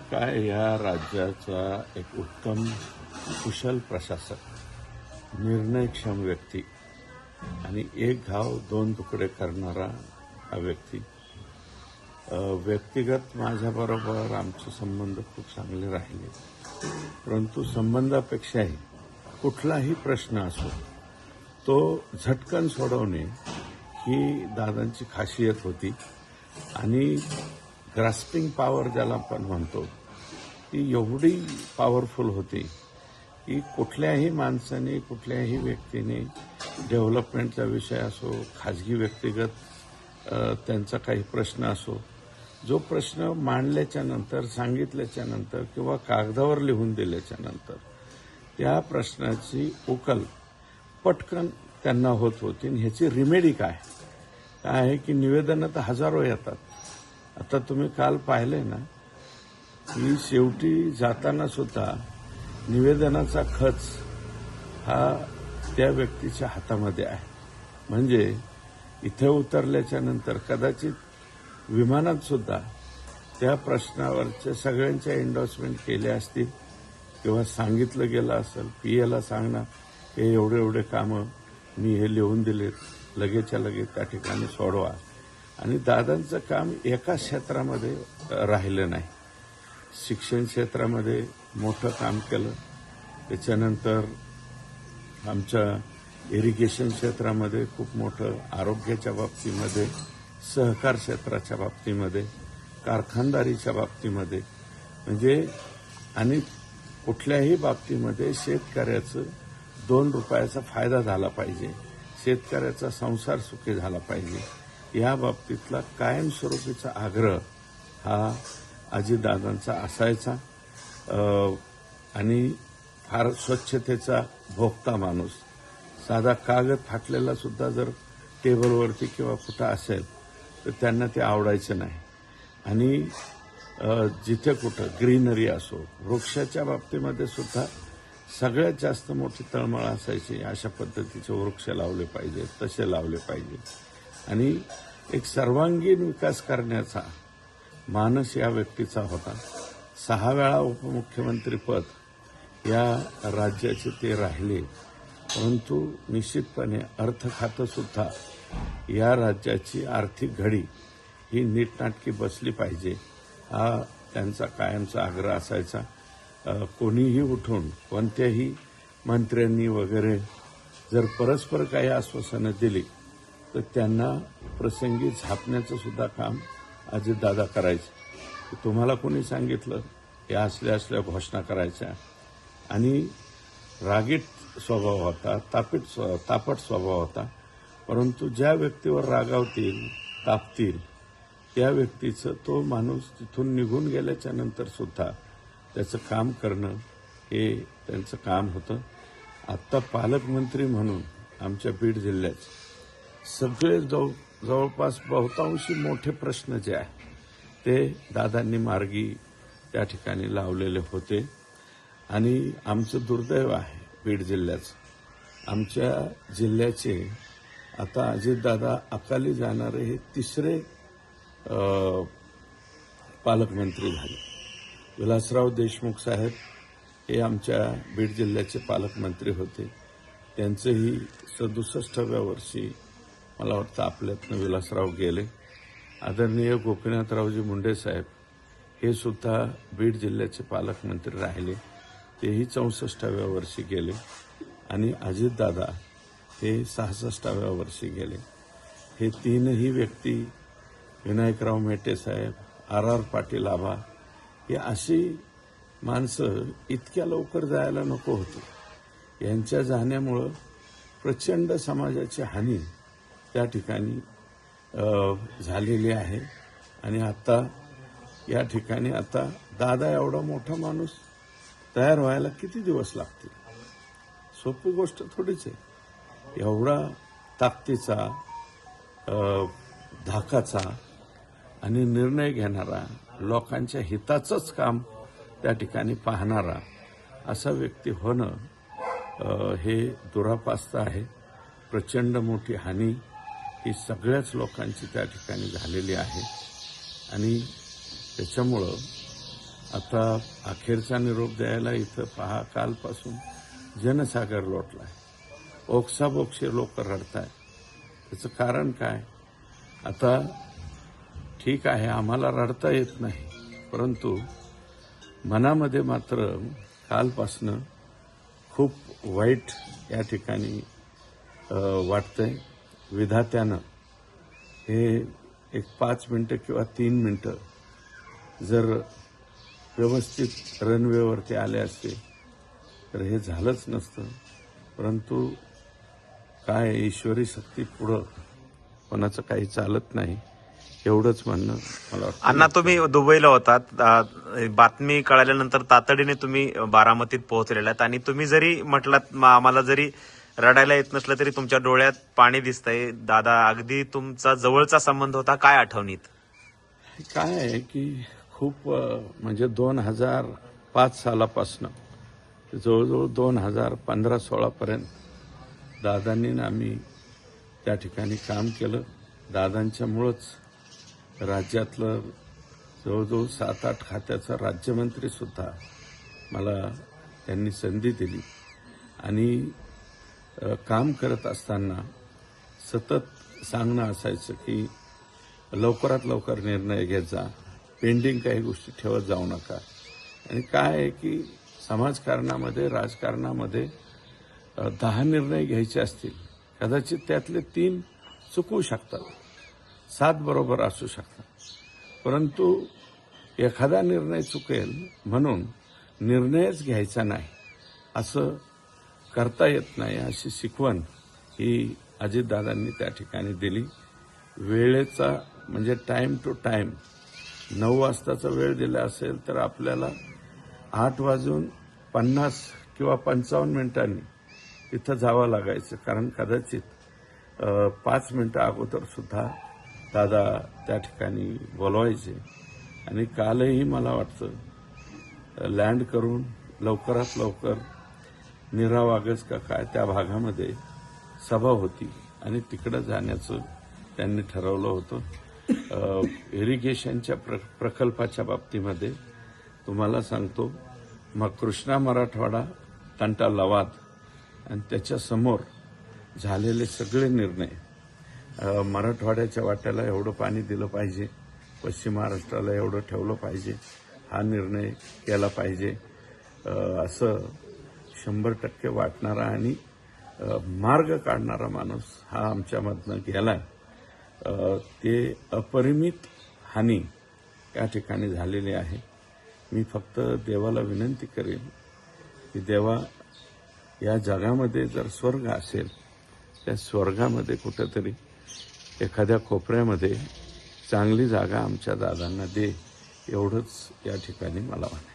काय या राज्याचा एक उत्तम कुशल प्रशासक, निर्णयक्षम व्यक्ती आणि एक घाव दोन तुकडे करणारा हा व्यक्ती. व्यक्तिगत माझ्याबरोबर आमचे संबंध खूप चांगले राहिले, परंतु संबंधापेक्षाही कुठलाही प्रश्न असो तो झटकन सोडवणे ही दादांची खासियत होती. आणि ग्रास्पिंग पॉवर ज्याला आपण म्हणतो ती एवढी पॉवरफुल होती की कुठल्याही माणसाने, कुठल्याही व्यक्तीने डेव्हलपमेंटचा विषय असो, खाजगी व्यक्तिगत त्यांचा काही प्रश्न असो, जो प्रश्न मांडल्याच्या नंतर, सांगितल्याच्या नंतर किंवा कागदावर लिहून दिल्याच्या नंतर त्या प्रश्नाची उकल पटकन त्यांना होत होती. आणि ह्याची रिमेडी काय आहे की निवेदनं तर हजारो येतात. आता तुम्ही काल पाहिलंय ना की शेवटी जाताना सुद्धा निवेदनाचा खच हा त्या व्यक्तीच्या हातामध्ये आहे. म्हणजे इथे उतरल्याच्या नंतर कदाचित विमानात सुद्धा त्या प्रश्नावरच्या सगळ्यांच्या एन्डॉर्समेंट केल्या असतील किंवा सांगितलं गेलं असेल, पीएला सांगणार हे एवढे एवढे कामं मी हे लिहून दिलेत, लगेचच्या लगेच त्या ठिकाणी सोडवा. आणि दादांचं काम एका क्षेत्रामध्ये राहिलं नाही. शिक्षण क्षेत्रामध्ये मोठं काम केलं, त्याच्यानंतर आमच्या इरिगेशन क्षेत्रामध्ये खूप मोठं, आरोग्याच्या बाबतीमध्ये, सहकार क्षेत्राच्या बाबतीमध्ये, कारखानदारीच्या बाबतीमध्ये, म्हणजे आणि कुठल्याही बाबतीमध्ये शेतकऱ्याचं 2 रुपयाचा फायदा झाला पाहिजे, शेतकऱ्याचा संसार सुखी झाला पाहिजे, या बाबतीतला कायमस्वरूपीचा आग्रह हा अजितदादांचा असायचा. आणि फार स्वच्छतेचा भोगता माणूस. साधा कागद फाटलेला सुद्धा जर टेबलवरती किंवा कुठं असेल तर त्यांना ते आवडायचं नाही. आणि जिथे कुठं ग्रीनरी असो, वृक्षाच्या बाबतीमध्ये सुद्धा सगळ्यात जास्त मोठी तळमळ असायची, अशा पद्धतीचे वृक्ष लावले पाहिजे, तसे लावले पाहिजे. आणि एक सर्वांगीण विकास करण्याचा मानस या व्यक्तीचा होता. 6 वेळा उपमुख्यमंत्रीपद या राज्याचे ते राहिले, परंतु निश्चितपणे अर्थ खातं सुद्धा या राज्याची आर्थिक घडी ही नीटनाटकी बसली पाहिजे हा त्यांचा कायमचा आग्रह असायचा. कोणीही उठून कोणत्याही मंत्र्यांनी वगैरे जर परस्पर काही आश्वासनं दिली तर त्यांना प्रसंगी झापण्याचं सुद्धा काम अजितदादा करायचे. तुम्हाला कोणी सांगितलं या असल्या घोषणा करायच्या. आणि रागीट स्वभाव होता, तापट स्वभाव होता, परंतु ज्या व्यक्तीवर रागावतील, तापतील त्या व्यक्तीचं तो माणूस तिथून निघून गेल्याच्या नंतर सुद्धा त्याचं काम करणं हे त्यांचं काम होतं. आत्ता पालकमंत्री म्हणून आमच्या बीड जिल्ह्यात सगळे जवळपास बहुतांशी मोठे प्रश्न जे आहे ते दादांनी मार्गी त्या ठिकाणी लावलेले होते. आणि आमचं दुर्दैव आहे बीड जिल्ह्याचं. आमच्या जिल्ह्याचे आता अजितदादा अकाली जाणारे हे 3रे पालकमंत्री झाले. विलासराव देशमुख साहेब हे आमच्या बीड जिल्ह्याचे पालकमंत्री होते. त्यांचंही 67व्या वर्षी मला वाटतं आपल्यातनं विलासराव गेले. आदरणीय गोपीनाथरावजी मुंडे साहेब हे सुद्धा बीड जिल्ह्याचे पालकमंत्री राहिले, तेही 64व्या वर्षी गेले. आणि अजितदादा हे 66व्या वर्षी गेले. हे 3ही व्यक्ती, विनायकराव मेटे साहेब, आर पाटील आबा, ही अशी माणसं इतक्या लवकर जायला नको होती. यांच्या जाण्यामुळं प्रचंड समाजाची हानी त्या ठिकाणी झालेली आहे. आणि आता या ठिकाणी आता दादा एवढा मोठा माणूस तयार व्हायला किती दिवस लागतील? सोपी गोष्ट थोडीच आहे. एवढा ताकदीचा, धाकाचा आणि निर्णय घेणारा, लोकांच्या हिताचंच काम त्या ठिकाणी पाहणारा असा व्यक्ती होणं हे दुरापास्त आहे. प्रचंड मोठी हानी ही सगळ्याच लोकांची त्या ठिकाणी झालेली आहे. आणि त्याच्यामुळं आता अखेरचा निरोप द्यायला इथं पहा, कालपासून जनसागर लोटलाय. ओक्साबोक्शी लोक रडताय. त्याचं कारण काय? आता ठीक आहे, आम्हाला रडता येत नाही, परंतु मनामध्ये मात्र कालपासनं खूप वाईट या ठिकाणी वाटतंय. विधात्यानं हे एक 5 मिनिटं किंवा 3 मिनिटं जर व्यवस्थित रनवेवरती आले असते तर हे झालंच नसतं. परंतु काय, ईश्वरी शक्ती पुढं कोणाचं काही चालत नाही, एवढंच म्हणणं मला वाटतं. अण्णा, तुम्ही दुबईला होतात. बातमी कळाल्यानंतर तातडीने तुम्ही बारामतीत पोहोचलेला आहात आणि तुम्ही जरी म्हटलात आम्हाला जरी रडायला येत नसलं तरी तुमच्या डोळ्यात पाणी दिसतंय. दादा, अगदी तुमचा जवळचा संबंध होता. काय आठवणीत? काय आहे की खूप म्हणजे 2005 सालापासनं जवळजवळ 2015-16 पर्यंत दादांनी आम्ही त्या ठिकाणी काम केलं. दादांच्यामुळंच राज्यातलं जवळजवळ 7-8 खात्याचा राज्यमंत्रीसुद्धा मला त्यांनी संधी दिली. आणि काम करत असताना सतत सांगणं असायचं की लवकरात लवकर निर्णय घेत जा, पेंडिंग काही गोष्टी ठेवत जाऊ नका. आणि काय आहे की समाजकारणामध्ये, राजकारणामध्ये 10 निर्णय घ्यायचे असतील, कदाचित त्यातले 3 चुकवू शकतात, 7 बरोबर असू शकतात. परंतु एखादा निर्णय चुकेल म्हणून निर्णयच घ्यायचा नाही असं करता येत नाही, अशी शिकवण ही अजितदादांनी त्या ठिकाणी दिली. वेळेचा म्हणजे टाइम टू टाइम 9 वाजताचा वेळ दिला असेल तर आपल्याला 8:50 किंवा 55 मिनिटांनी तिथं जावं लागायचं, कारण कदाचित 5 मिनिटं अगोदर सुद्धा दादा त्या ठिकाणी बोलवायचे. आणि कालही मला वाटतं लँड करून लवकरात लवकर मीरा वागस का काय त्या भागामध्ये सभा होती आणि तिकडं जाण्याचं त्यांनी ठरवलं होतं. इरिगेशनच्या प्रकल्पाच्या बाबतीमध्ये तुम्हाला सांगतो, मग कृष्णा मराठवाडा तंटा लवाद आणि त्याच्यासमोर झालेले सगळे निर्णय, मराठवाड्याच्या वाट्याला एवढं पाणी दिलं पाहिजे, पश्चिम महाराष्ट्राला एवढं ठेवलं पाहिजे, हा निर्णय केला पाहिजे, असं 100% वाटणारा आणि मार्ग काढणारा माणूस हा आमच्यामधनं गेलाय. ते अपरिमित हानी या ठिकाणी झालेली आहे. मी फक्त देवाला विनंती करेन की देवा, या जगामध्ये जर स्वर्ग असेल, त्या स्वर्गामध्ये कुठेतरी एखाद्या कोपऱ्यामध्ये चांगली जागा आमच्या दादांना दे, एवढंच या ठिकाणी मला वाटतं.